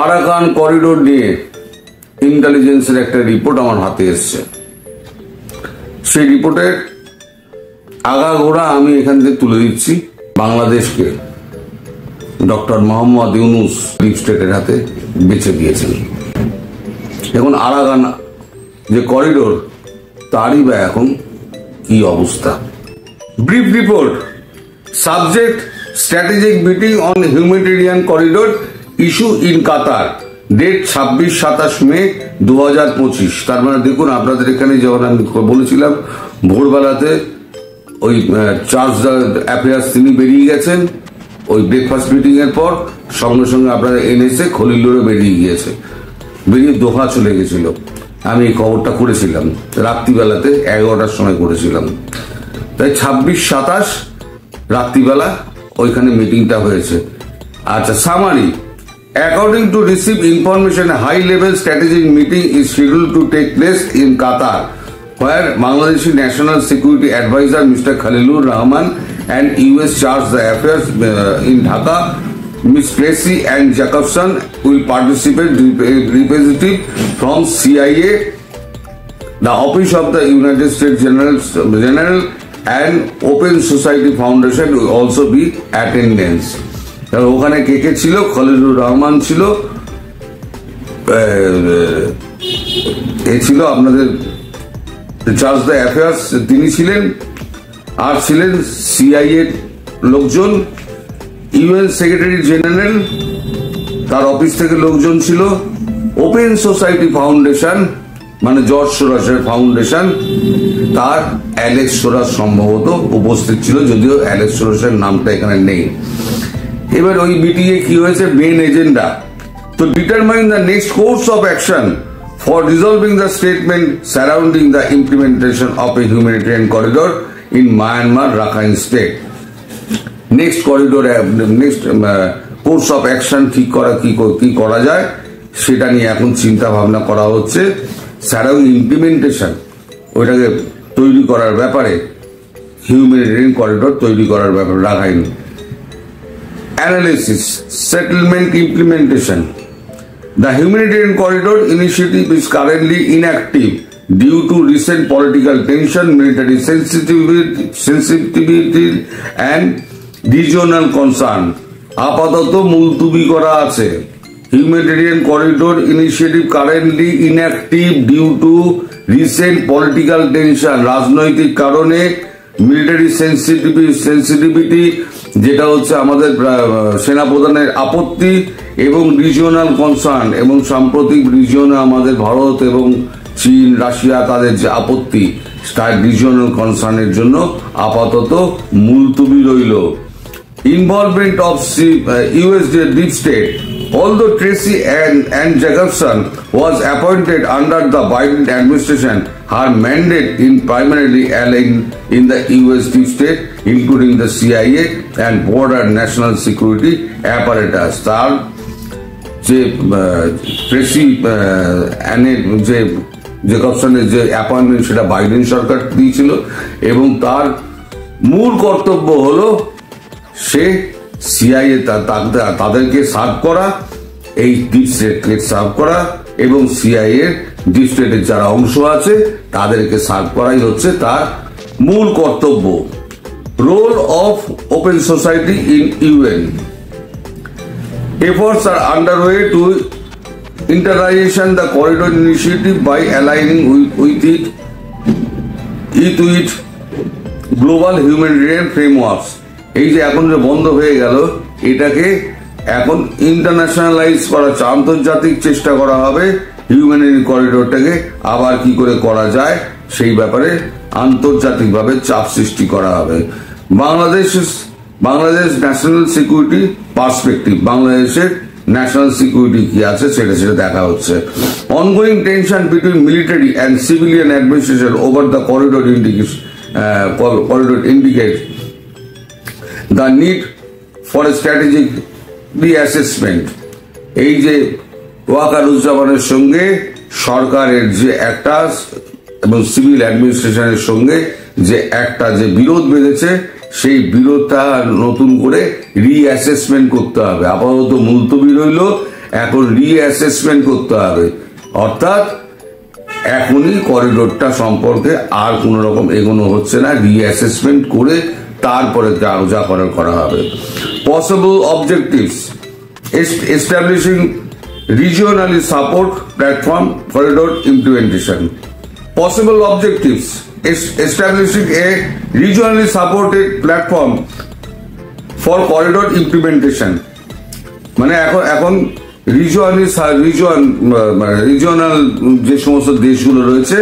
Arakan corridor নিয়ে ইন্টেলিজেন্সের একটা রিপোর্ট আমার হাতে এসছে। সেই রিপোর্টের আগাগোড়া আমি এখান থেকে তুলে দিচ্ছি। বাংলাদেশকে ডক্টর মোহাম্মদ ইউনূস ডিপ স্টেটের হাতে বেছে দিয়েছেন। এখন আরাকান যে করিডোর তারই বা এখন কি অবস্থা। Brief report. Subject strategic meeting on humanitarian corridor issue in Qatar, date 26-27 May 2025। তার মানে দেখুন, আপনাদের এখানে যখন আমি বলেছিলাম ভোরবেলাতে ওই চার্জ অ্যাফেয়ার্স তিনি বেরিয়ে গেছেন ওই ব্রেকফাস্ট মিটিং এর পর, সঙ্গে সঙ্গে আপনারা এনএসএ খলিলুরে বেরিয়ে গিয়েছে, বেরিয়ে দোহা চলে গেছিল। আমি এই খবরটা করেছিলাম রাত্রিবেলাতে 11টার সময় করেছিলাম। তাই 26-27 রাত্রিবেলা ওইখানে মিটিংটা হয়েছে। আচ্ছা, summary. According to received information, a high-level strategic meeting is scheduled to take place in Qatar, where Bangladeshi National Security Advisor Mr. Khalilur Rahman and US Charge d'Affaires in Dhaka, Ms. Tracy and Jacobson will participate. Representative from CIA, the Office of the United States General and Open Society Foundation will also be attendance. ওখানে কে কে ছিল? খলিলুর রহমান ছিল, এ ছিল আপনাদের charge the affairs তিনি ছিলেন, আর ছিলেন CIA লোকজন, UN secretary general তার অফিস থেকে লোকজন ছিল, ওপেন সোসাইটি ফাউন্ডেশন মানে জর্জ সোরসের ফাউন্ডেশন, তার অ্যালেক্স সোরাস সম্ভবত উপস্থিত ছিল, যদিও অ্যালেক্স সোরসের নামটা এখানে নেই। এবার ওই মিটিংয়ে কি হয়েছে? মেন এজেন্ডা তো determine the next course of action for resolving the statement surrounding the implementation of A humanitarian corridor in Myanmar Rakhine state. Next corridor, next course of action ঠিক করা, কি করা যায় সেটা নিয়ে এখন চিন্তা ভাবনা করা হচ্ছে। সারাউন্ডিং ইমপ্লিমেন্টেশন ওইটাকে তৈরি করার ব্যাপারে, হিউম্যানিটেরিয়ান করিডোর তৈরি করার ব্যাপারে Rakhine. Analysis, settlement implementation. The humanitarian corridor initiative is currently inactive due to recent political tension, military sensitivity and regional concern. আপাতত মুলতুবি করা আছে। Humanitarian corridor initiative currently inactive due to recent political tension, রাজনৈতিক কারণে, military sensitivity যেটা হচ্ছে আমাদের সেনাপ্রধানের আপত্তি, এবং রিজিওনাল কনসার্ন, এবং সাম্প্রতিক রিজিয়নে আমাদের ভারত এবং চীন, রাশিয়া তাদের যে আপত্তি, তার রিজিওনাল কনসার্নের জন্য আপাতত মুলতুবি রইল। Involvement of US deep state. Although Tracy and Jacobson was appointed under the Biden administration, her mandate in primarily aligned in the US deep state, including the CIA and border national security apparatus. তার যে Tracey যে জেকবসনের যে appointment সেটা Biden সরকার দিয়েছিল, এবং তার মূল কর্তব্য হলো সে সিআইএ তাদেরকে সার্ভ করা, এই ডিপ স্টেটকে সার্ভ করা, এবং সিআইএ ডিপ স্টেটের যারা অংশ আছে তাদেরকে সার্ভ করাই হচ্ছে তার মূল কর্তব্য। Role of open society in UN. Efforts are underway to internalization the corridor initiative by aligning with it global humanitarian frameworks. এই যে এখন যে বন্ধ হয়ে গেল, এটাকে এখন ইন্টারন্যাশনালাইজ করা, আন্তর্জাতিক চেষ্টা করা হবে হিউম্যানিটেরিয়ান করিডোরটাকে আবার কি করে করা যায় সেই ব্যাপারে আন্তর্জাতিকভাবে চাপ সৃষ্টি করা হবে। বাংলাদেশ ন্যাশনাল সিকিউরিটি পার্সপেক্টিভ, বাংলাদেশের ন্যাশনাল সিকিউরিটি কি আছে সেটা দেখা হচ্ছে। Ongoing tension between military and civilian administration over the corridor indicate the need for a strategic reassessment. এই যে ওয়াকারুজ্জামানের সঙ্গে সরকারের যে একটা এবং সিভিল অ্যাডমিনিস্ট্রেশনের সঙ্গে যে একটা যে বিরোধ বেঁধেছে, সেই বিরোধটা নতুন করে রিঅ্যাসেসমেন্ট করতে হবে। আপাতত মুলতবি রইল এখন রিঅ্যাসেসমেন্ট করতে হবে, অর্থাৎ এখনই করিডোরটা সম্পর্কে আর কোন রকম এগোনো হচ্ছে না, রিঅ্যাসেসমেন্ট করে তারপরে যা করা হবে। Possible objectives: establishing regionally support platform corridor implementation. Possible objectives: establishing a regionally supported platform for corridor implementation. মানে এখন রিজিওনাল যে সমস্ত দেশগুলো রয়েছে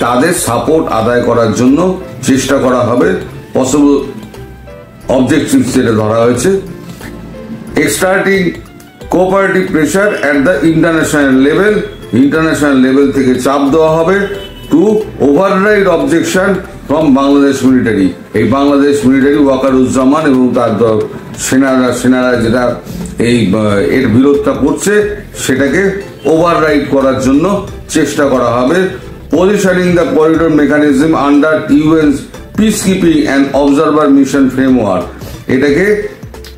তাদের সাপোর্ট আদায় করার জন্য চেষ্টা করা হবে। পসিবল অবজেক্টিভস যেটা ধরা হয়েছে, exerting cooperative pressure at the international level থেকে চাপ দেওয়া হবে to override objection from Bangladesh military. এই বাংলাদেশ মিলিটারি ওয়াকারুজ্জামান এবং তার সেনারা যেটা এর বিরোধটা করছে সেটাকে ওভাররাইড করার জন্য চেষ্টা করা হবে। Positioning the corridor mechanism under UN peace keeping and observer mission framework. এটাকে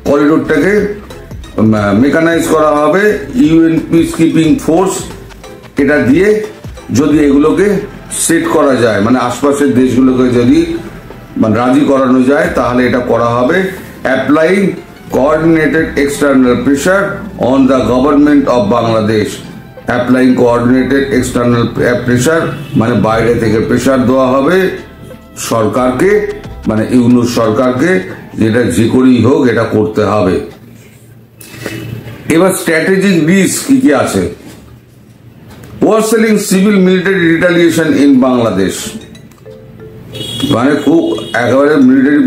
করিডোরটাকে মেকানাইজ করা হবে ইউএন পিস কিপিং ফোর্স, এটা দিয়ে যদি এগুলোকে সেট করা যায়, মানে আশপাশের দেশগুলোকে যদি রাজি করানো যায় তাহলে এটা করা হবে। Applying coordinated external pressure on the government of Bangladesh. Applying coordinated external pressure মানে বাইরে থেকে প্রেশার দেওয়া হবে সরকারকে, মানে ইউনূস সরকারকে, যেটা যে করেই হোক এটা করতে হবে। এবার স্ট্র্যাটেজিক রিস্ক কি কি আছে? Worsening civil military retaliation in Bangladesh, মানে খুব একেবারে মিলিটারি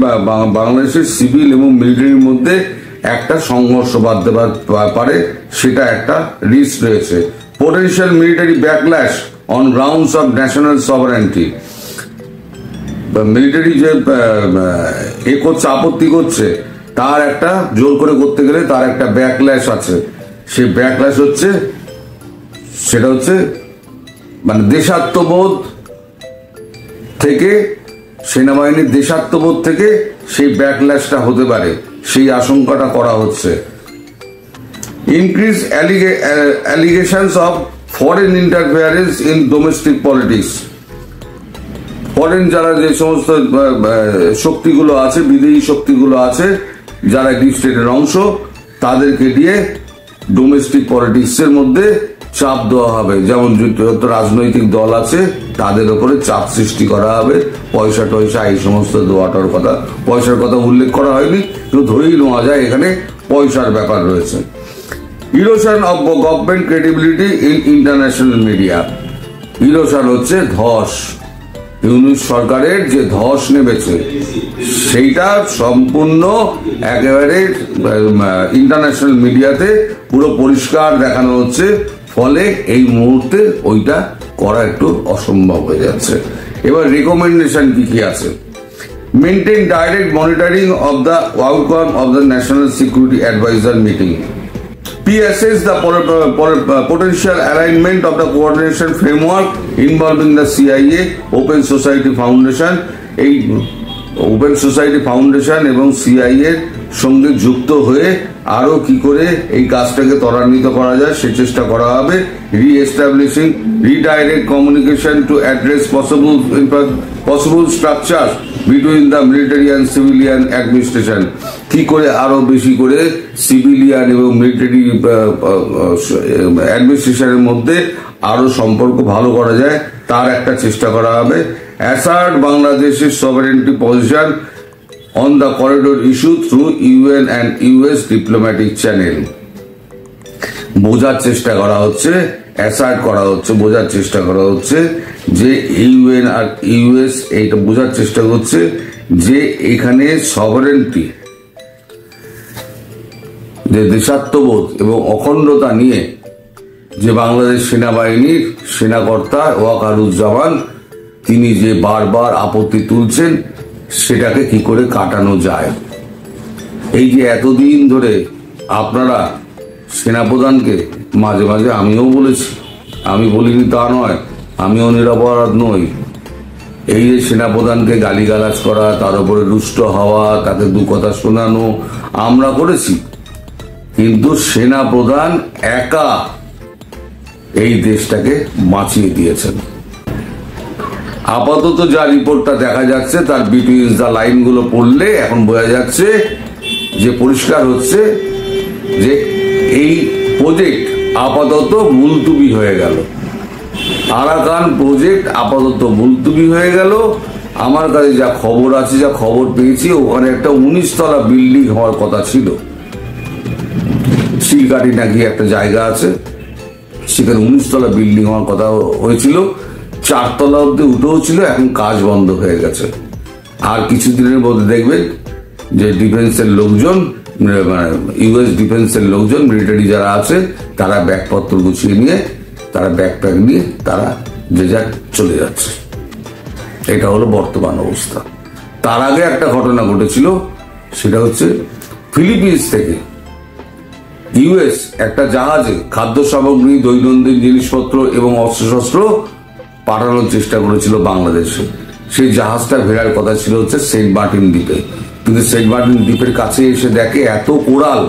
বাংলাদেশের সিভিল এবং মিলিটারির মধ্যে একটা সংঘর্ষ বাঁধতে পারে, সেটা একটা রিস্ক রয়েছে। Potential military backlash on grounds of national sovereignty, military যে করছে, আপত্তি করছে, তার একটা জোর করে করতে গেলে তার একটা ব্যাকল্যাশ আছে। সেই ব্যাকল্যাশ সেটা হচ্ছে মানে দেশাত্মবোধ থেকে, সেনাবাহিনীর দেশাত্মবোধ থেকে সেই ব্যাকল্যাশটা হতে পারে, সেই আশঙ্কাটা করা হচ্ছে। Increase allegations of foreign interference in domestic politics. Foreign যারা যে সমস্ত শক্তিগুলো আছে, বিদেশি শক্তিগুলো আছে যারা ডিপ স্টেটের অংশ, তাদেরকে দিয়ে ডোমেস্টিক পলিটিক্সের মধ্যে চাপ দেওয়া হবে। যেমন যত রাজনৈতিক দল আছে তাদের উপরে চাপ সৃষ্টি করা হবে, পয়সা টয়সা এই সমস্ত দেওয়াটার কথা, পয়সার কথা উল্লেখ করা হয়নি, কিন্তু ধরেই নেওয়া যায় এখানে পয়সার ব্যাপার রয়েছে। Erosion of government credibility in international media. Erosion হচ্ছে ধস, ইউনূস সরকারের যে ধস নেমেছে সেইটা সম্পূর্ণ একেবারে ইন্টারন্যাশনাল মিডিয়াতে পুরো পরিষ্কার দেখানো হচ্ছে, ফলে এই মুহূর্তে ওইটা করা একটু অসম্ভব হয়ে যাচ্ছে। এবার রিকমেন্ডেশন কি কি আছে? Maintain direct monitoring of the outcome of the national security adviser meeting. PSS the potential alignment of the coordination framework involving the CIA, Open Society Foundation, এই ওপেন সোসাইটি ফাউন্ডেশন এবং সিআইএ এর সঙ্গে যুক্ত হয়ে আরো কি করে এই কাজটাকে ত্বরান্বিত করা যায় সে চেষ্টা করা হবে। Reestablishing redirect communication to address possible structure between the military and civilian administration. কি করে আরো বেশি করে সিভিলিয়ান এবং মিলিটারি অ্যাডমিনিস্ট্রেশনের মধ্যে আরো সম্পর্ক ভালো করা যায় তার একটা চেষ্টা করা হবে। অ্যাসার্ট বাংলাদেশের sovereignty position on the corridor issue through UN and US diplomatic channel. বোঝার চেষ্টা করা হচ্ছে, অ্যাসার্ট করা হচ্ছে, বোঝার চেষ্টা করা হচ্ছে যে ইউএন আর ইউএস এইটা বোঝার চেষ্টা করছে যে এখানে সভারেন্টি, যে দেশাত্মবোধ এবং অখণ্ডতা নিয়ে যে বাংলাদেশ সেনাবাহিনীর সেনাকর্তা ওয়াকারুজ্জামান তিনি যে বারবার আপত্তি তুলছেন সেটাকে কি করে কাটানো যায়। এই যে এতদিন ধরে আপনারা সেনাপ্রধানকে, মাঝে মাঝে আমিও বলেছি, আমি বলিনি তা নয়, আমিও নিরপরাধ নই, এই যে সেনাপ্রধানকে গালিগালাজ করা, তার উপরে রুষ্ট হওয়া, তাকে দু কথা শোনানো আমরা করেছি, কিন্তু সেনা প্রধান একা এই দেশটাকে বাঁচিয়ে দিয়েছেন। আপাতত যা রিপোর্টটা দেখা যাচ্ছে, তার বিটুইন দ্য লাইনগুলো পড়লে এখন বোঝা যাচ্ছে যে পরিষ্কার হচ্ছে যে এই প্রজেক্ট আপাতত মুলতুবি হয়ে গেল। আরাকান প্রজেক্ট আপাতত মুলতুবি হয়ে গেল। আমার কাছে যা খবর আছে, যা খবর পেয়েছি, ওখানে একটা 19 তলা বিল্ডিং হওয়ার কথা ছিল। শিলকাঠি নাকি একটা জায়গা আছে, সেখানে 19 তলা বিল্ডিং হওয়ার কথা হয়েছিল। 4 তলা অব্দি উঠেও ছিল, এখন কাজ বন্ধ হয়ে গেছে। আর কিছুদিনের মধ্যে দেখবেন যে ডিফেন্সের লোকজন, ইউএস ডিফেন্সের লোকজন, মিলিটারি যারা আছে, তারা ব্যাগপত্র গুছিয়ে নিয়ে, তারা ব্যাকপ্যাক নিয়ে তারা যে যার চলে যাচ্ছে। এটা হলো বর্তমান অবস্থা। তার আগে একটা ঘটনা ঘটেছিল, সেটা হচ্ছে ফিলিপিন্স থেকে ইউএস একটা জাহাজে খাদ্য সামগ্রী, দৈনন্দিন জিনিসপত্র এবং অস্ত্রশস্ত্র পাঠানোর চেষ্টা করেছিল বাংলাদেশে। সেই জাহাজটা ফেরার কথা ছিল হচ্ছে সেন্ট মার্টিন দ্বীপে, কিন্তু সেন্ট মার্টিন দ্বীপের কাছে এসে দেখে এত কোরাল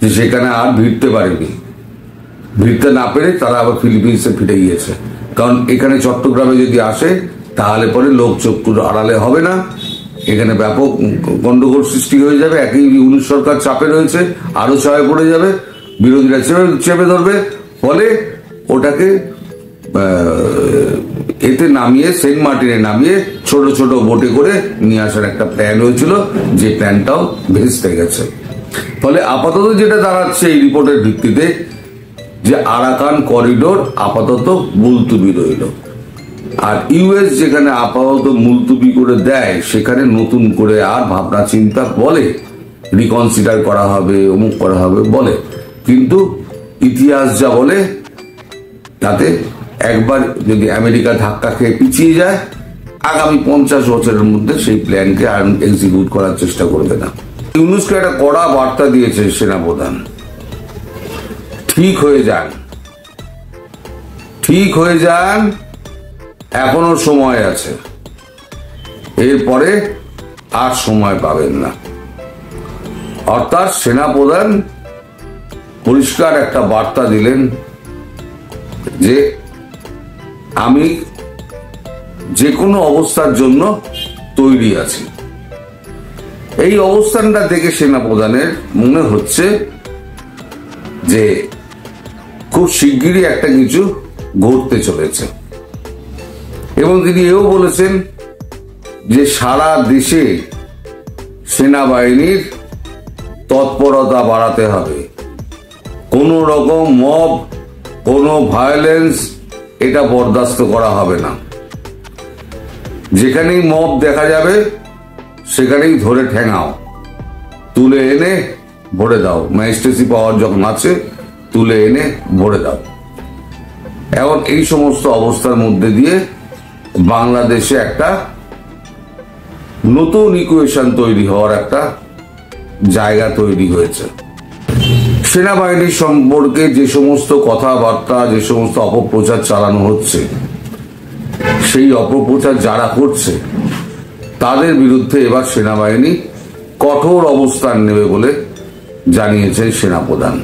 যে সেখানে আর ভিড়তে পারেনি। ভিড়তে না পেরে তারা আবার ফিলিপিন্সে ফিরে গিয়েছে। কারণ এখানে চট্টগ্রামে যদি আসে তাহলে পরে লোক চক্ষুর আড়ালে হবে না, এখানে ব্যাপক গন্ডগোল সৃষ্টি হয়ে যাবে। একই ইউনিট সরকার চাপে রয়েছে, আরো চাপে পড়ে যাবে, বিরোধীরা চেপে ধরবে। ফলে ওটাকে এতে নামিয়ে, সেন্ট মার্টিনে নামিয়ে ছোট ছোট বোটে করে নিয়ে আসার একটা প্ল্যান হয়েছিল, যে প্ল্যানটাও ভেস্তে গেছে। ফলে আপাতত যেটা দাঁড়াচ্ছে এই রিপোর্টের ভিত্তিতে, যে আরাকান করিডোর আপাতত মুলতুবি রইল। আর ইউএস যেখানে আপাতত মুলতুবি করে দেয়, সেখানে নতুন করে আর ভাবনা চিন্তা বলে রিকনসিডার করা হবে, অমুক করা হবে বলে, কিন্তু ইতিহাস যা বলে তাতে একবার যদি আমেরিকা ধাক্কা খেয়ে পিছিয়ে যায়, আগামী 50 বছরের মধ্যে সেই প্ল্যানকে আর এক্সিকিউট করার চেষ্টা করবে না। ইউনুসকে একটা কড়া বার্তা দিয়েছে সেনাপ্রধান, ঠিক হয়ে যান, ঠিক হয়ে যান, এখনো সময় আছে, এরপরে আর সময় পাবেন না। অর্থাৎ সেনাপ্রধান পরিষ্কার একটা বার্তা দিলেন যে আমি যে কোনো অবস্থার জন্য তৈরি আছি। এই অবস্থানটা দেখে সেনাপ্রধানের মনে হচ্ছে যে খুব শিগগিরই একটা কিছু ঘটতে চলেছে। এবং তিনি এও বলেছেন যে সারা দেশে সেনাবাহিনীর তৎপরতা বাড়াতে হবে। কোনো রকম মব, কোনো ভায়োলেন্স এটা বরদাস্ত করা হবে না। যেখানেই মব দেখা যাবে সেখানেই ধরে ঠেঙাও, তুলে এনে ভরে দাও। ম্যাজিস্ট্রেসি পাওয়ার যখন আছে তুলে এনে ভরে দাও। এখন এই সমস্ত অবস্থার মধ্যে দিয়ে বাংলাদেশে একটা নতুন ইকুয়েশন তৈরি হওয়ার একটা জায়গা তৈরি হয়েছে। সেনাবাহিনীর সম্পর্কে যে সমস্ত কথাবার্তা, যে সমস্ত অপপ্রচার চালানো হচ্ছে, সেই অপপ্রচার যারা করছে তাদের বিরুদ্ধে এবার সেনাবাহিনী কঠোর অবস্থান নেবে বলে জানিয়েছে সেনাপ্রধান।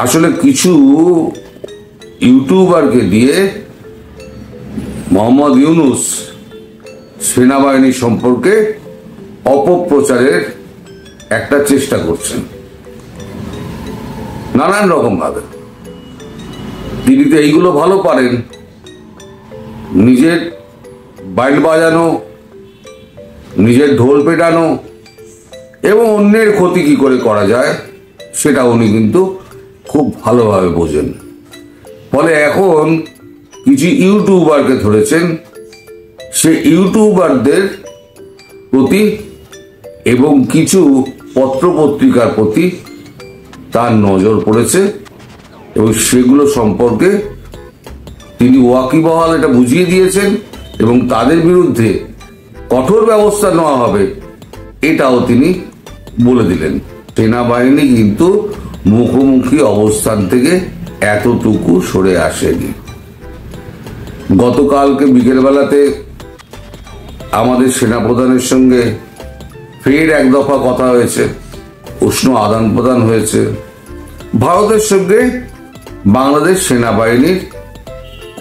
আসলে কিছু ইউটিউবারকে দিয়ে মোহাম্মদ ইউনুস সেনাবাহিনী সম্পর্কে অপপ্রচারের একটা চেষ্টা করছেন নানান রকম ভাবে। তিনি তো এইগুলো ভালো পারেন, নিজের বাইল বাজানো, নিজের ঢোল পেটানো এবং অন্যের ক্ষতি কি করে করা যায় সেটা উনি কিন্তু খুব ভালোভাবে বোঝেন। ফলে এখন কিছু ইউটিউবারকে ধরেছেন, সে ইউটিউবারদের প্রতি এবং কিছু পত্রপত্রিকার প্রতি তার নজর পড়েছে এবং সেগুলো সম্পর্কে তিনি ওয়াকিবহাল এটা বুঝিয়ে দিয়েছেন এবং তাদের বিরুদ্ধে কঠোর ব্যবস্থা নেওয়া হবে এটাও তিনি বলে দিলেন। সেনাবাহিনী কিন্তু মুখোমুখি অবস্থান থেকে এতটুকু সরে আসেনি। গতকালকে বিকেলবেলাতে আমাদের সেনাপ্রধানের সঙ্গে ফের এক দফা কথা হয়েছে। উষ্ণ আদান প্রদান হয়েছে। ভারতের সঙ্গে বাংলাদেশ সেনাবাহিনীর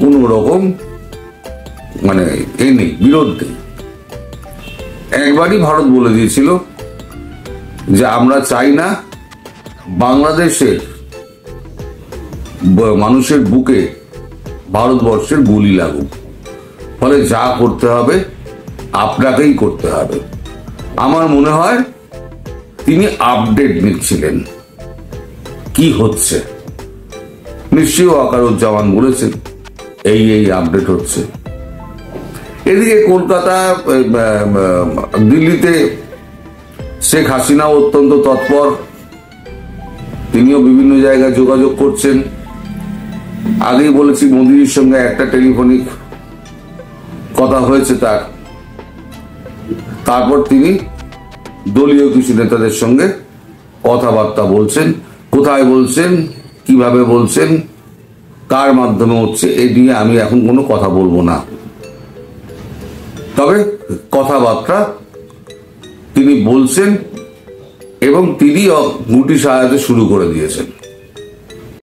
কোন রকম নেই, বিরোধ নেই। একবারই ভারত বলে দিয়েছিল যে আমরা চাই না বাংলাদেশের মানুষের বুকে ভারতবর্ষের গুলি লাগুক, ফলে যা করতে হবে আপনাকেই করতে হবে। আমার মনে হয় তিনি আপডেট নিচ্ছিলেন কি হচ্ছে। নিশ্চয়ই ওয়াকারুজ্জামান বলেছেন এই আপডেট হচ্ছে। এদিকে কলকাতা, দিল্লিতে শেখ হাসিনা অত্যন্ত তৎপর, তিনিও বিভিন্ন জায়গায় যোগাযোগ করছেন। আগেই বলেছি মোদির সঙ্গে একটা টেলিফোনিক কথা হয়েছে তার, তারপর তিনি দলীয় কিছু নেতাদের সঙ্গে কথাবার্তা বলছেন। কোথায় বলছেন, কিভাবে বলছেন, কার মাধ্যমে হচ্ছে, এ নিয়ে আমি এখন কোনো কথা বলবো না। তবে কথাবার্তা তিনি বলছেন এবং তিনি গুটি সাজাতে শুরু করে দিয়েছেন।